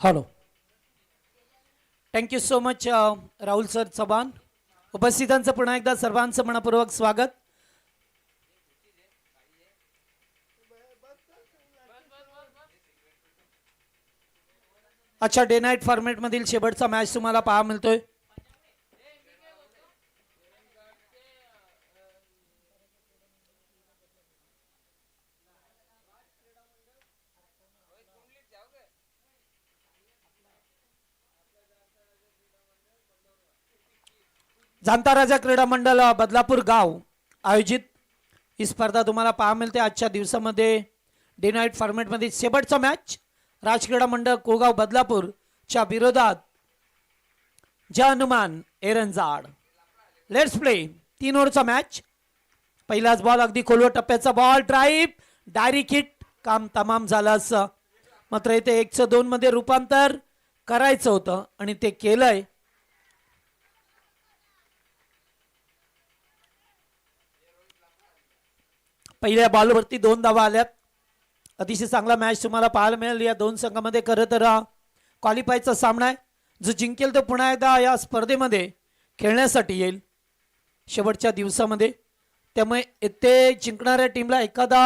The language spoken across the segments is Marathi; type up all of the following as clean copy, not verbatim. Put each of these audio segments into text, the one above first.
Hello. Thank you so much Rahul sir Chavan. उपस्थितांचं पुन्हा एकदा सर्वांचं मनपूर्वक स्वागत. अच्छा, डे नाईट फॉर्मॅट मधील शेवटचा मॅच तुम्हाला पाहा मिळतोय. जाणता राजा क्रीडा मंडळ बदलापूर गाव आयोजित ही स्पर्धा तुम्हाला पाहा मिळते. आजच्या दिवसामध्ये डे नाईट फॉर्मॅट मध्ये शेवटचा मॅच राज क्रीडा मंडळ कोगाव बदलापूर च्या विरोधात जय हनुमान एरंजाड. Let's play. 3 ओव्हरचा मॅच. पहिलाच बॉल अगदी खोलवर टप्प्याचा बॉल, ड्राईव्ह, डायरेक्ट हिट, काम तमाम झालं असं. मात्र इथे 102 मध्ये रूपांतर करायचं होतं आणि ते केलंय. पहिल्या बॉलवरती 2 धावा आल्यात. अतिशय चांगला मॅच तुम्हाला पाहायला मिळेल. या दोन संघामध्ये खरं तर क्वालिफायचा सामना आहे. जो जिंकेल तो पुन्हा एकदा या स्पर्धेमध्ये खेळण्यासाठी येईल शेवटच्या दिवसामध्ये. त्यामुळे इथे जिंकणाऱ्या टीमला एखादा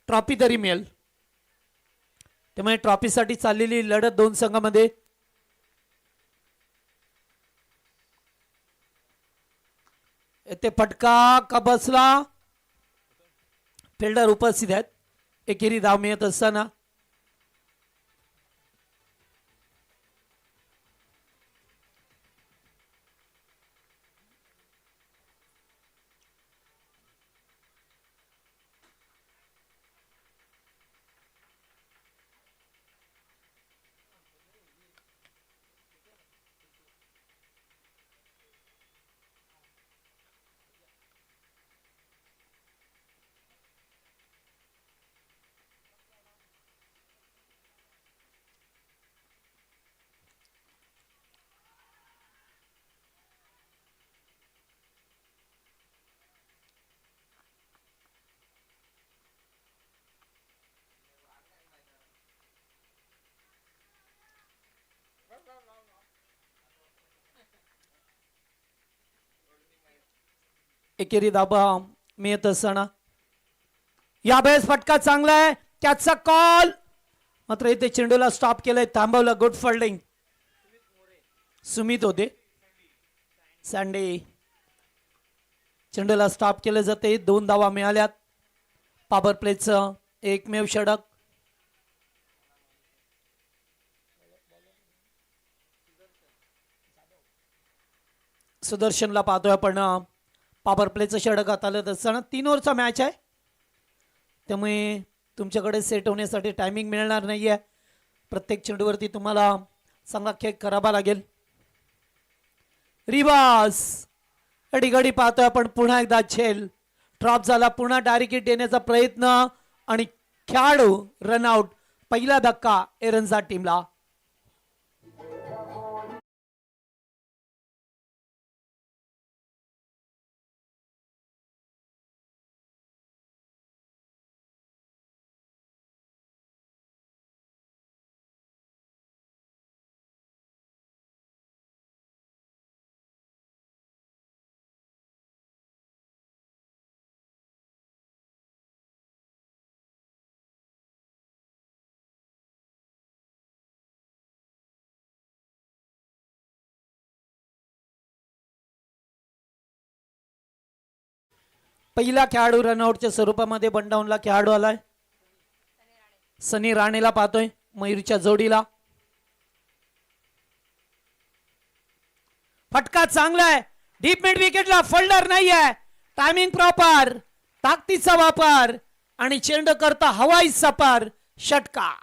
ट्रॉफी तरी मिळेल. त्यामुळे ट्रॉफीसाठी चाललेली लढत दोन संघामध्ये. इथे फटका का बसला. फिल्डर उपस्थित आहेत. एकेरी धाव मिळत असताना एकेरी धाबा मिळत असताना या वेळेस फटका चांगला आहे. त्याचा कॉल मात्र इथे चेंडूला स्टॉप केलंय, थांबवलं. Good fielding. सुमित होते सँडे. चेंडूला स्टॉप केलं जाते. 2 धावा मिळाल्यात. पॉवर प्लेचं एकमेव षटक. सुदर्शनला पाहतोय आपण. पॉवर प्लेचं षटक हाताळत असताना 3 ओव्हरचा मॅच आहे. त्यामुळे तुमच्याकडे सेट होण्यासाठी टायमिंग मिळणार नाहीये. प्रत्येक चेंडूवरती तुम्हाला चांगला खेळ करावा लागेल. रिवास घडी पाहतोय आपण. पुन्हा एकदा झेल ड्रॉप झाला. पुन्हा डायरेक्ट हिट देण्याचा प्रयत्न आणि खेळाडू रनआउट. पहिला धक्का एरंजा टीमला. पहिला खेळाडू रनआउटच्या स्वरूपामध्ये बंडाऊनला खेळाडू आलाय. सनी राणेला पाहतोय मयूरच्या जोडीला. फटका चांगला आहे. डीप मिड विकेटला फोल्डर नाही आहे. टायमिंग प्रॉपर, ताकदीचा वापर आणि चेंडू करता हवाई सपार. षटका.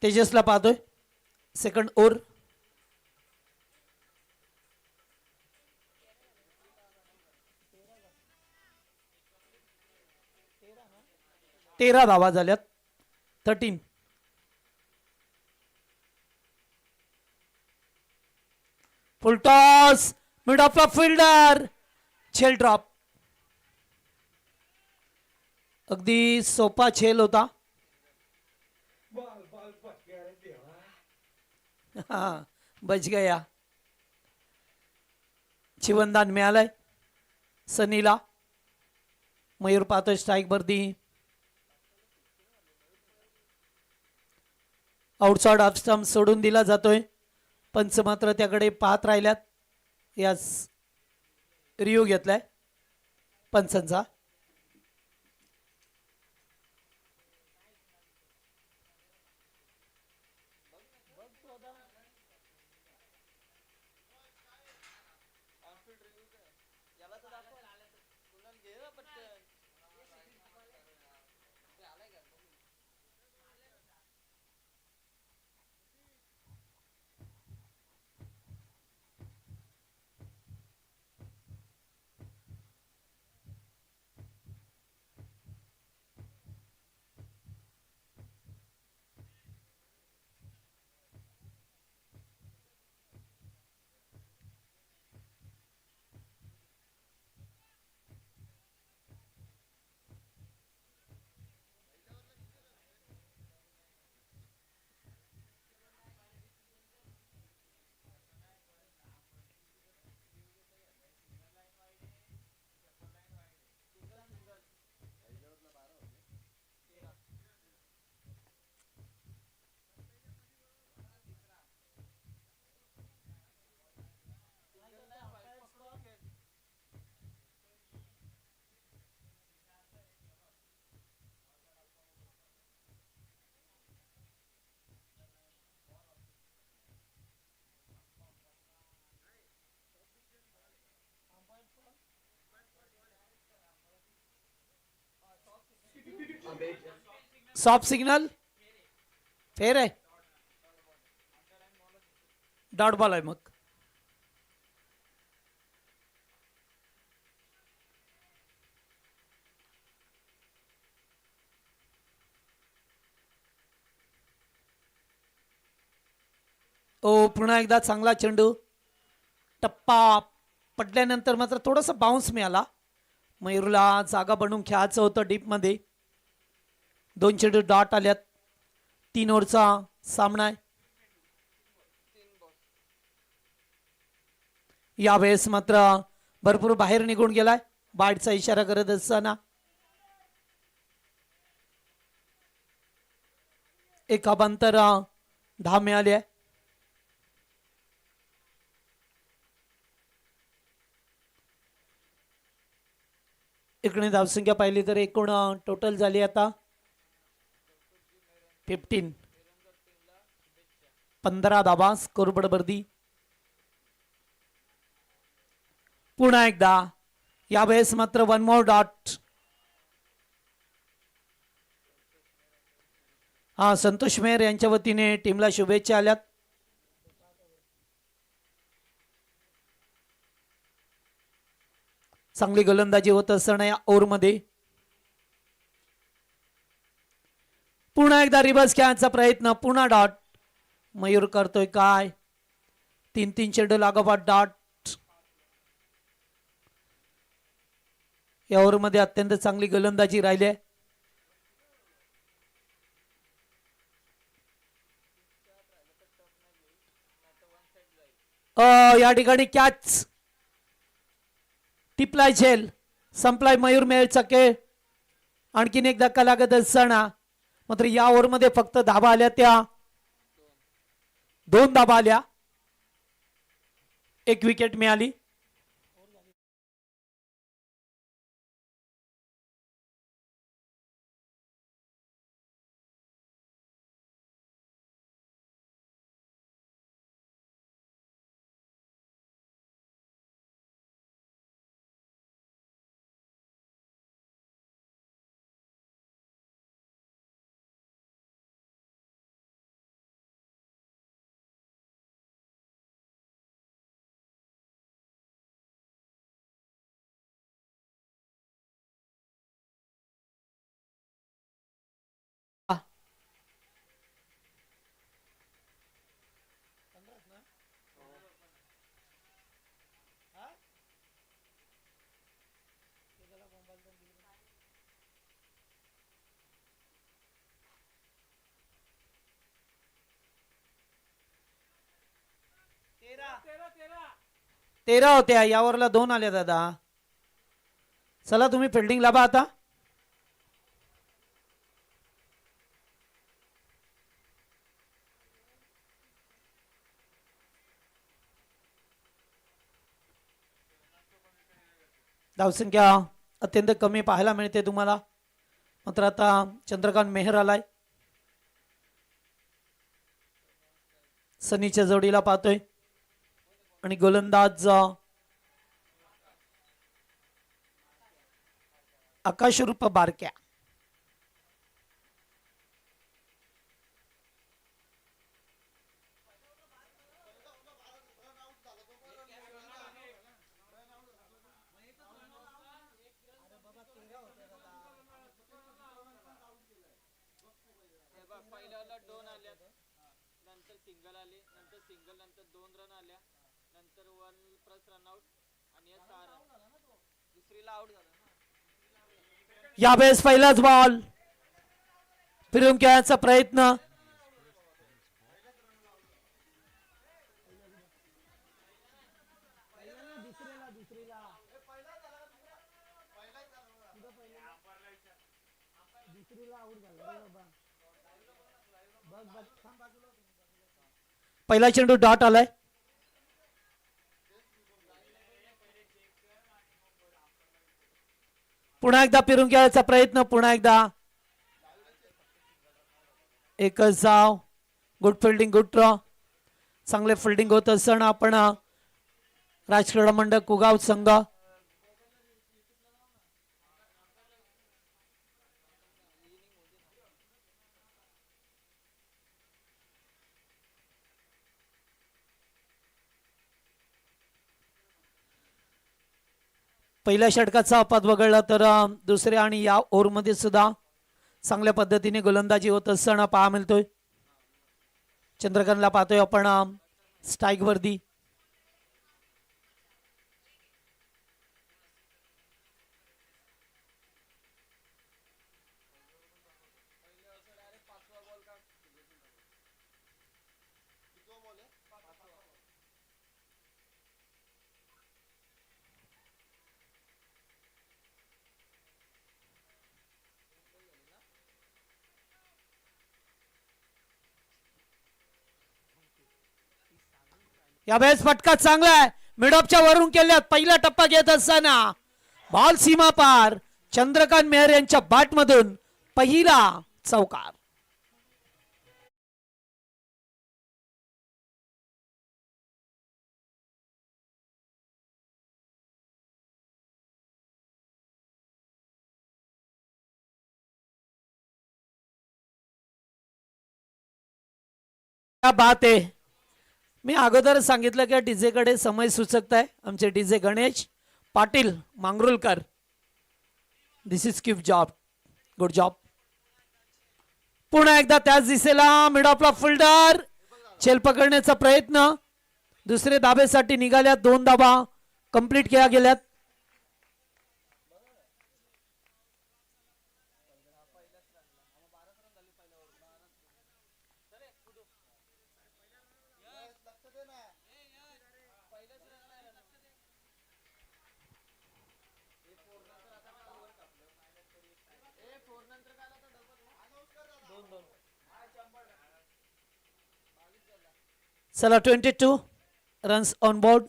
तेजसला पाहतोय सेकंड ओव्हर. तेरा धावा झाल्यात. 13. फुल toss mid of the fielder. झेल ड्रॉप. अगदी सोपा झेल होता. हा बच गया. जीवनदान मिळालंय सनीला. मयूर पाहतोय स्ट्राईक वरती. आउटसाइड ऑफ स्टंप सोडून दिला जातोय. पंच मात्र त्याकडे पाहत राहिल्यात. यास रिव्ह्यू घेतलाय पंचांचा. सॉफ्ट सिग्नल फेर आहे. डॉट बॉल आहे मग. ओ पुन्हा एकदा चांगला चेंडू. टप्पा पडल्यानंतर मात्र थोडंसं बाउन्स मिळाला. मयूरला जागा बनवून खेळायचं होतं डीप मध्ये. 2 चेंडू डॉट आल्यात. 3 ओव्हरचा सामना आहे. यावेळेस मात्र भरपूर बाहेर निघून गेलाय. बाईटचा इशारा करत असताना एक अबांतर धाव मिळाली आहे. इकडे धावसंख्या पाहिली तर एकूण टोटल झाली आता 15. 15 धावा स्कोर बडबर्दी. पुन्हा एकदा यावेळेस मात्र 1 मोर डॉट. हा संतोष मेहर यांच्या वतीने टीमला शुभेच्छा आल्यात. चांगली गोलंदाजी होत असताना या ओव्हरमध्ये पुन्हा एकदा रिव्हर्स खेळण्याचा प्रयत्न. पुन्हा डॉट. मयूर करतोय काय. 3 चेंडू लागोपाठ डॉट. या ओव्हरमध्ये अत्यंत चांगली गोलंदाजी राहिली आहे. या ठिकाणी कॅच. टिपलाय झेल. संपलाय मयूर मेहरचा खेळ. आणखीन एक धक्का लागत असताना मात्र या ओव्हरमध्ये फक्त धाबा आल्या त्या 2 धाबा आल्या. 1 विकेट मिळाली. 13 होत्या, यावरला 2 आल्या दादा. चला तुम्ही फिल्डिंग लावा आता. धावसंख्या अत्यंत कमी पाहायला मिळते तुम्हाला. मात्र आता चंद्रकांत मेहर आलाय. सनीच्या जोडीला पाहतोय आणि गोलंदाज आकाश रूप बारक्या. पहिल्याला 2 आल्या, नंतर सिंगल आले, नंतर सिंगल नंतर 2 रन आल्या, नंतर 1 प्लस रनआउट आणि 6 रन. दुसरीला आउट झाला. यावेळेस पहिलाच बॉल फिरून खेळायचा प्रयत्न. पहिला चेंडू डॉट आलाय. पुन्हा एकदा फिरून खेळायचा प्रयत्न. पुन्हा एकदा एकच धाव. Good fielding, good draw. चांगले फिल्डिंग होत असताना आपण राजक्रीडा मंडळ कुगाव संघ पहिल्या षटकाचा अपघात वगळला तर दुसऱ्या आणि या ओव्हरमध्ये सुद्धा चांगल्या पद्धतीने गोलंदाजी होत असताना पाहा मिळतोय. चंद्रकांतला पाहतोय आपण स्ट्राईक वरती. यावेळेस फटका चांगला आहे. मिडऑफच्या वरून केल्यात. पहिला टप्पा घेत असताना बॉल सीमा पार. चंद्रकांत मेहर यांच्या बॅट मधून पहिला चौकार. क्या बात आहे. मी अगोदर सांगितलं की डीजे कडे समय सुचकत आहे. आमचे DJ Ganesh Patil Mangrulkar. This is gift job. Good job. पुन्हा एकदा त्याच दिशेला मिड ऑफला फिल्डर चेल पकडण्याचा प्रयत्न. दुसरे धाबेसाठी निघाल्यात. 2 धाबा कंप्लीट केल्या गेल्यात. चला 22 रन्स ऑन बोर्ड.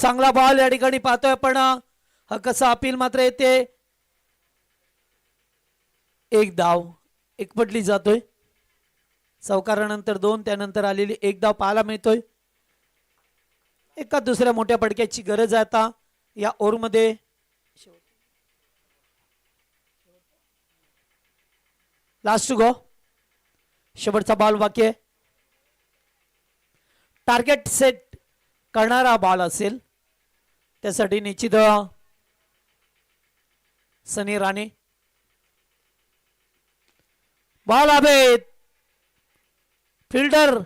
चांगला बॉल या ठिकाणी पाहतोय आपण. हक्काचा अपील मात्र येते. एक धाव एकपटली जातोय. चौकारानंतर 2, त्यानंतर आलेली एक धाव पाहायला मिळतोय. एका दुसऱ्या मोठ्या फटक्याची गरज आहे आता या ओव्हरमध्ये. Last to go. शेवटचा बॉल बाकी आहे. टार्गेट सेट करणारा बॉल असेल त्यासाठी निश्चित सनी राणे. बॉल हवेत. फिल्डर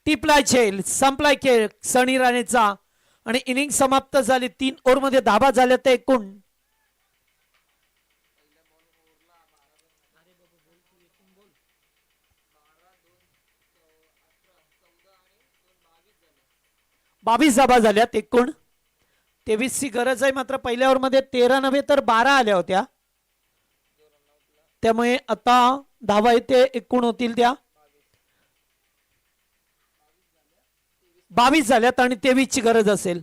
टिपलाय. छेल संपलाय खेळ. सनी राणेचा आणि इनिंग समाप्त झाली. 3 ओव्हरमध्ये धाबा झाल्या तर एकूण 22 धाबा झाल्यात. एकूण 23 ची गरज आहे. मात्र पहिल्या ओव्हरमध्ये 13 नव्हे तर 12 आल्या होत्या. त्यामुळे आता धावा इथे एकूण होतील त्या 22 झाल्यात आणि 23 ची गरज असेल.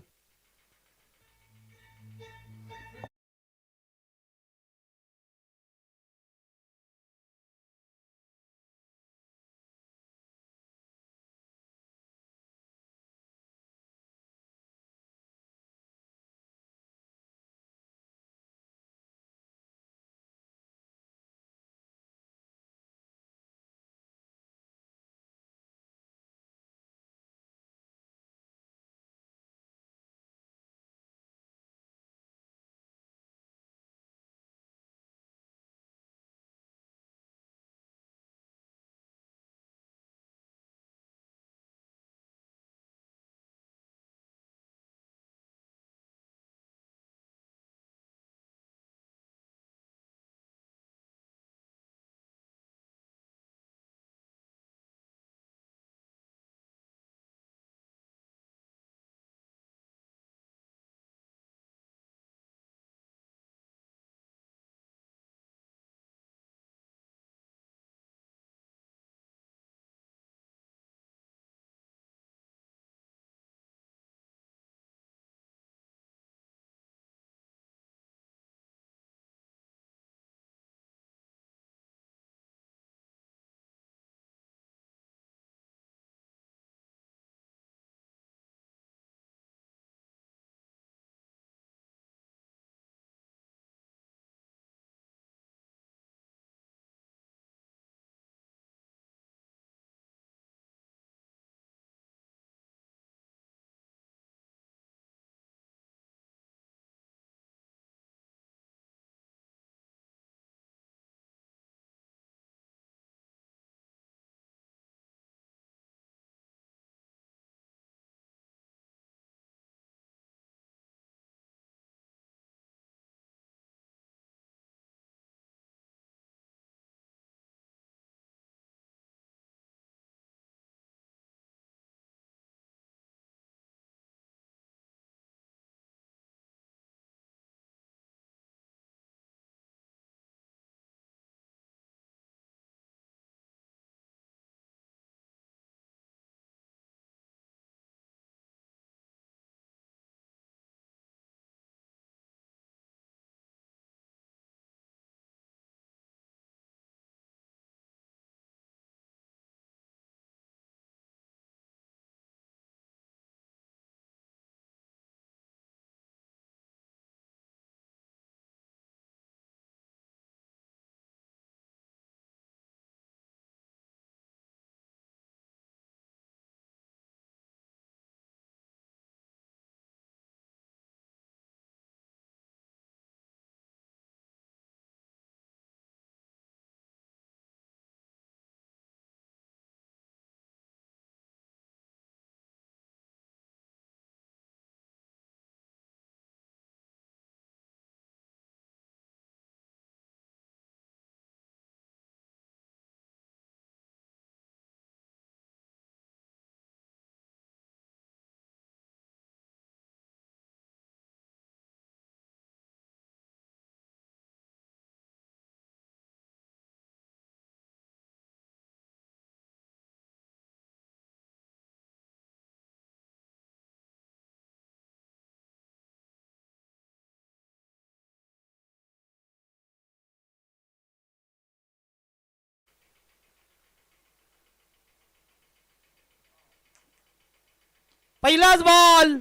पहिलाच बॉल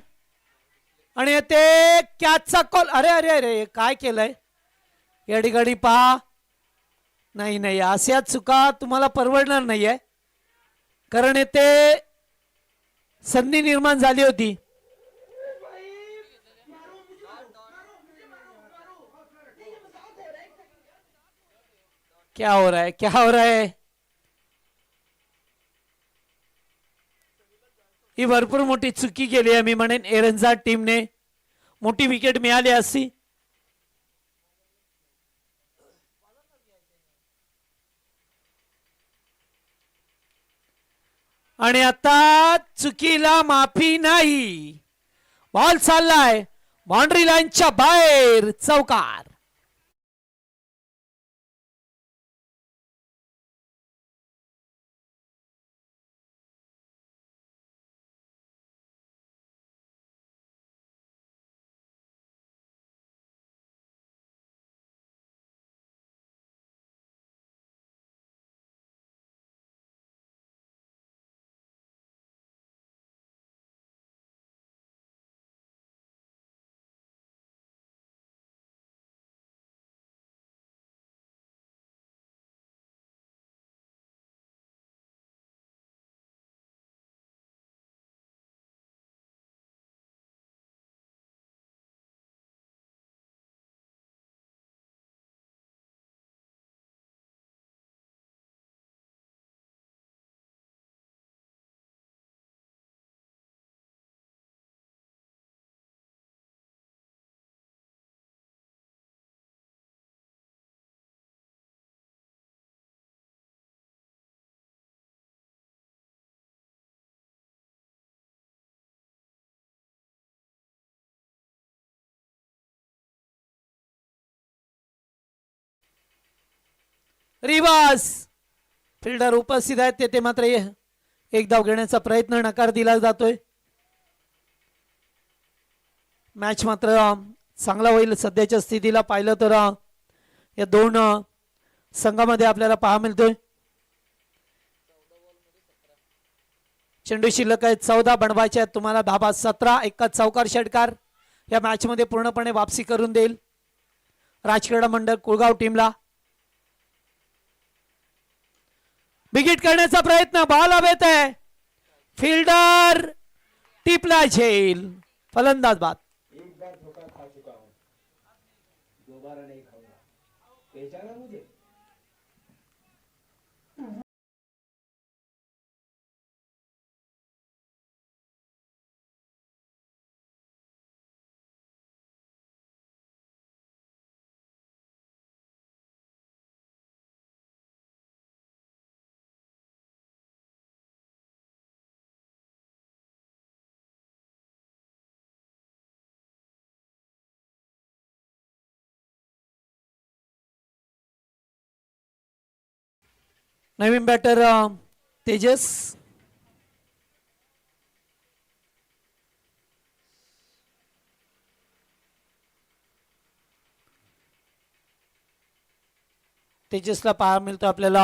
आणि ते कॅचचा कॉल. अरे अरे अरे काय केलंय या ठिकाणी पहा. नाही नाही अशा चुका तुम्हाला परवडणार नाहीये. कारण येथे संधी निर्माण झाली होती. क्या हो रहा है, क्या हो रहा है. ही भरपूर मोठी चुकी केली आहे मी म्हणेन एरंजा टीमने. मोठी विकेट मिळाली असती. आणि आता चुकीला माफी नाही. बॉल चाललाय बाउंड्री लाईनच्या बाहेर, चौकार. रिवाज फिल्डर उपस्थित आहेत तेथे मात्र एक धाव घेण्याचा प्रयत्न नकार दिला जातोय. मॅच मात्र चांगला होईल सध्याच्या स्थितीला पाहिलं तर. या दोन संघामध्ये आपल्याला पाहा मिळतोय. चेंडू शिल्लक आहे 14, बनवायचे आहेत तुम्हाला धाबा 17. एका चौकार षटकार या मॅच मध्ये पूर्णपणे वापसी करून देईल राजक्रीडा मंडळ कुळगाव टीमला. विकेट करण्याचा प्रयत्न, बॉल हवेत आहे, फिल्डर टिपला झेल, फलंदाज बाद. एक बार धोखा खा चुका हूं, दोबारा नहीं खाऊंगा. पहचाना मुझे? नवीन बॅटर तेजस. तेजसला पाहा मिळतो आपल्याला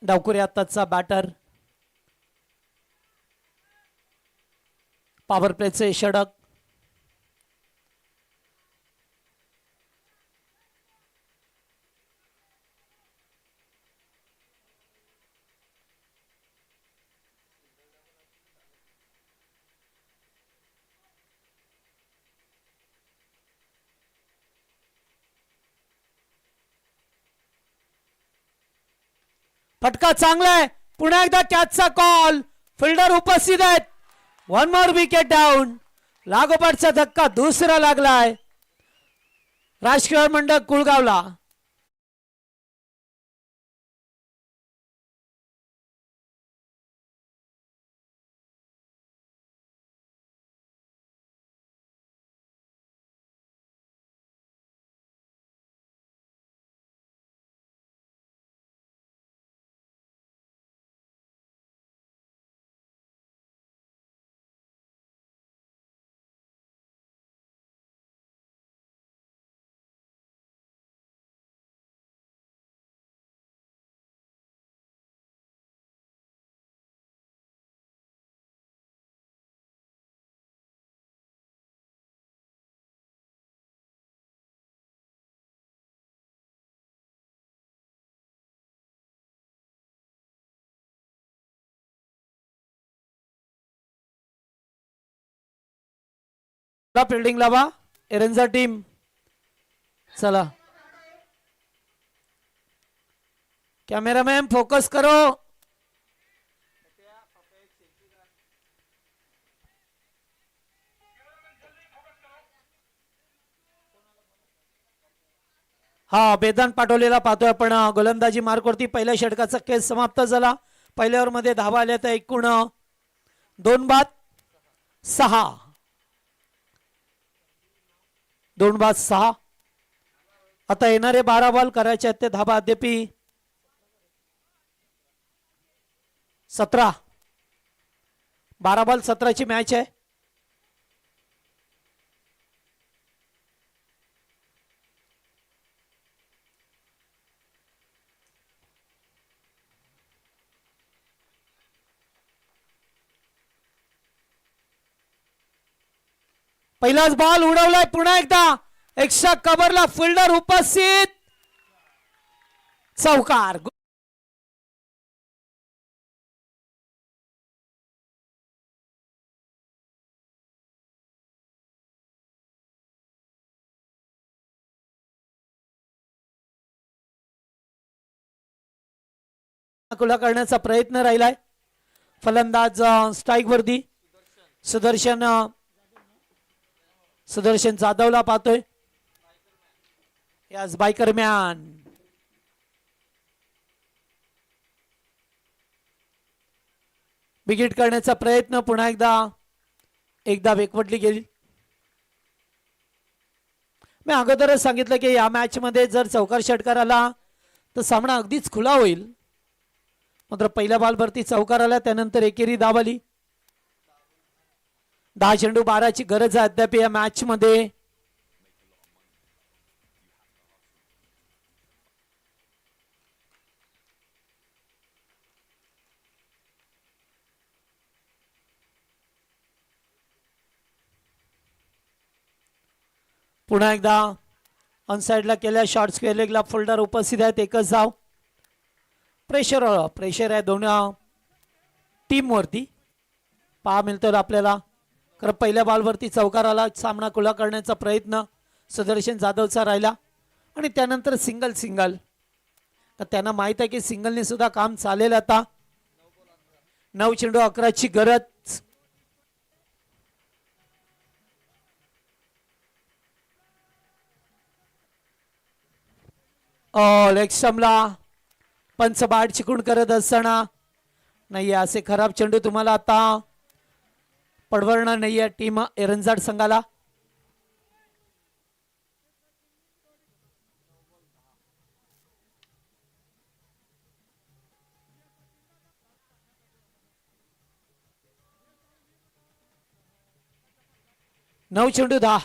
डावकुरे आत्ताचा बॅटर. पॉवर प्लेचे षटक. फटका चांगला आहे, पुन्हा एकदा कॅचचा कॉल, फिल्डर उपस्थित आहेत. One more wicket down. लागोपाठचा धक्का दुसरा लागलाय राजक्रीडा मंडळ कुळगावला. फिल्डिंग लावा एरंजा टीम. चला कॅमेरामॅन फोकस करो. हा बेदान पाठवलेला पाहतोय आपण गोलंदाजी मार्कवरती पहिल्या षटकाचा खेळ समाप्त झाला. पहिल्या ओव्हरमध्ये धावा आल्या तर एकूण 2-6. 2-6. आता येणारे 12 बॉल करायचे आहेत ते धावा अद्याप 17. 12 बॉल 17ची मॅच आहे. पहिलाच बॉल उडवलाय पुन्हा एकदा एक्स्ट्रा कव्हरला फिल्डर उपस्थित. चौकार. खुला करण्याचा प्रयत्न राहिलाय. फलंदाज स्ट्राईक वरती सुदर्शन जाधवला पाहतोय. यास बायकर मॅन. विकेट करण्याचा प्रयत्न पुन्हा एकदा वेकवटली गेली. मी अगोदरच सांगितलं की या मॅच मध्ये जर चौकार षटकार आला तर सामना अगदीच खुला होईल. मात्र पहिल्या बॉलवरती चौकार आला त्यानंतर एकेरी धाव आली. 10 चेंडू 12ची गरज आहे अद्याप या मॅच मध्ये. पुन्हा एकदा ऑनसाइडला केल्या शॉर्ट स्क्वेअर लेगला फोल्डर उपस्थित आहेत. एकच धाव. प्रेशर आहे दोन टीम वरती पहा मिळतो आपल्याला. कारण पहिल्या बॉलवरती चौकार आला. सामना खुला करण्याचा प्रयत्न सुदर्शन जाधवचा राहिला आणि त्यानंतर सिंगल. त्यांना माहित आहे की सिंगलने सुद्धा काम चालेल. आता 9 चेंडू 11ची गरज. लेग स्टंपला पंच बाट चिकून करत असताना नाही असे खराब चेंडू तुम्हाला आता पडवणार नाहीये टीम एरंजाड संघाला. नऊ चेंडू 10.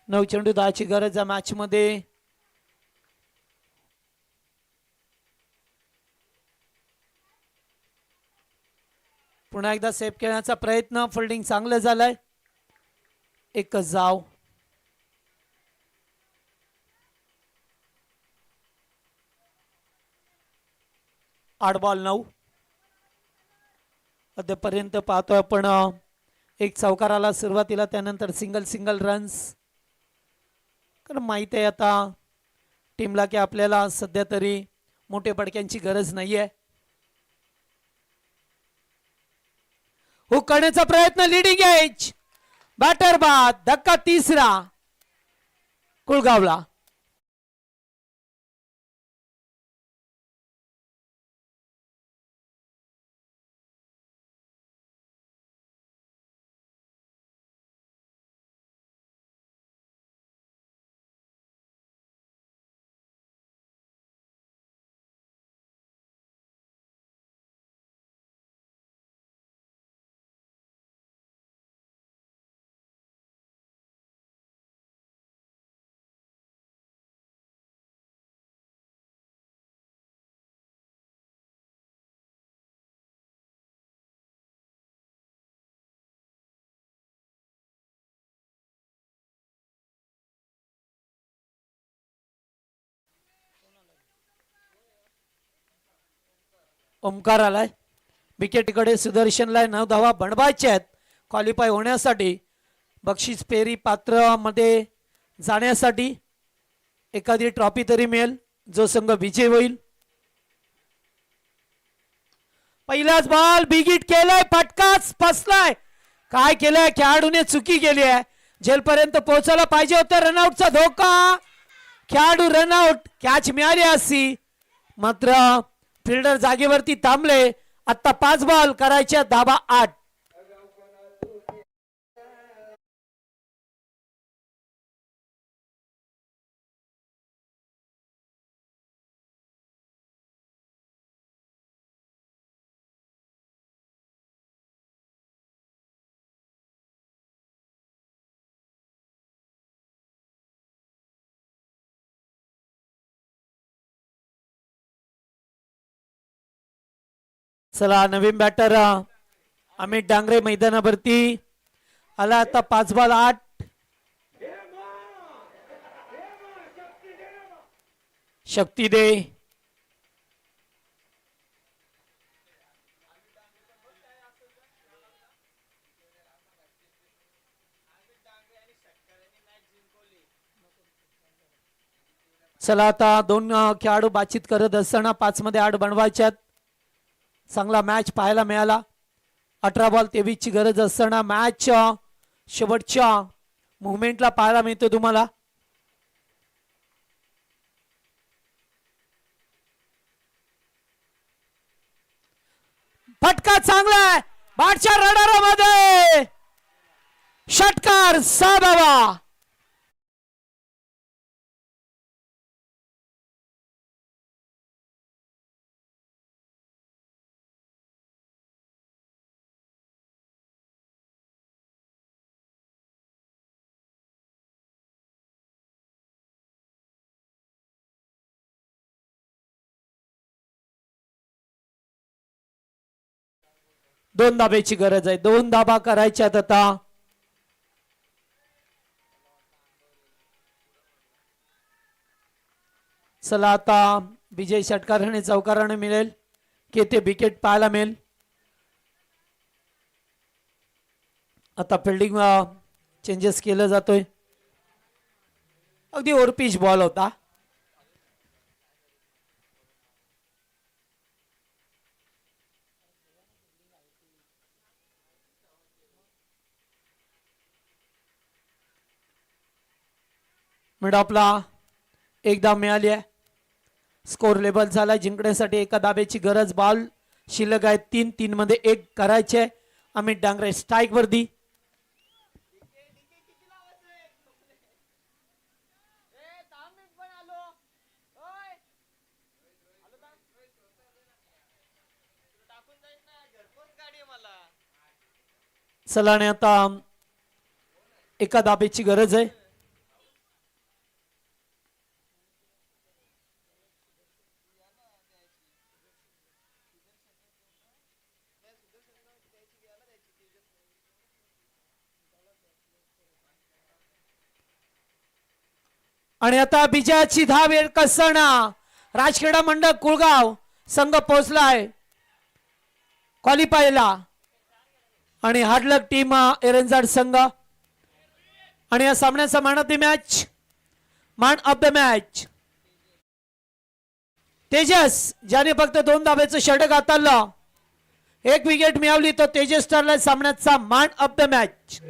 नऊ चेंडू 10ची गरज आहे मॅच मध्ये. पुन्हा एकदा सेफ खेळण्याचा प्रयत्न. फिल्डिंग चांगलं झालंय. एकच धाव. आठ बॉल 9. अद्यापर्यंत पाहतोय आपण एक चौकाराला सुरुवातीला त्यानंतर सिंगल रन्स. कारण माहित आहे आता टीमला की आपल्याला सध्या तरी मोठे पडक्यांची गरज नाहीये. हुक करण्याचा प्रयत्न. लीडिंग एज बॅटर बाद. धक्का तिसरा कुळगावला. ओमकार आलाय. विकेटकडे सुदर्शनला 9 धावा बनवायच्या आहेत क्वालिफाय होण्यासाठी. बक्षीस पेरी पात्र मध्ये जाण्यासाठी एखादी ट्रॉफी तरी मिळेल जो संघ विजय होईल. पहिलाच बॉल बिगिट केलाय, फटकाच फसलाय. काय केलंय खेळाडूने, चुकी केली आहे. जेलपर्यंत पोहोचायला पाहिजे होतं. रनआउटचा धोका, खेळाडू रनआउट. कॅच मिळाली असती मात्र फिल्डर जागेवरती थांबले. आता 5 बॉल करायच्या, धाबा 8. चला नवीन बॅटर अमित डांगरे मैदानावरती आला. आता 5 बॉल 8. शक्ती दे. चला आता 2 खेळाडू बातचीत करत असताना 5 मध्ये 8 बनवायच्यात. चांगला मॅच पाहायला मिळाला. 18 बॉल 23 ची गरज असताना मॅच शेवटच्या मुवमेंटला पाहायला मिळतो तुम्हाला. फटका चांगला आहे बाटच्या रडारामध्ये. षटकार 6 धावा. दोन धाब्याची गरज आहे. 2 धाबा करायच्यात आता. चला आता विजय षटकाराने चौकाराने मिळेल की ते विकेट पाहायला मिळेल. आता फिल्डिंग चेंजेस केलं जातोय. अगदी ओव्हरपिच बॉल होता. मिडॉपला एकदा मिळाली आहे. स्कोर लेबल झाला. जिंकण्यासाठी एका धाब्याची गरज. बॉल शिल्लक आहे 3 मध्ये 1 करायचे. अमित डांगरे स्ट्राईक वरती. चलाने आता एका धाब्याची गरज आहे. आणि आता विजयाची धाव येत असताना राजक्रीडा मंडळ कुळगाव संघ पोहोचलाय क्वालिफायला. आणि हार्डलक टीम एरंजाड संघ. आणि या सामन्याचा man of the match Tejas, ज्याने फक्त 2 धाब्याचं षटक हाताळलं. 1 विकेट मिळवली तो तेजस ठरला सामन्याचा मॅन ऑफ द मॅच.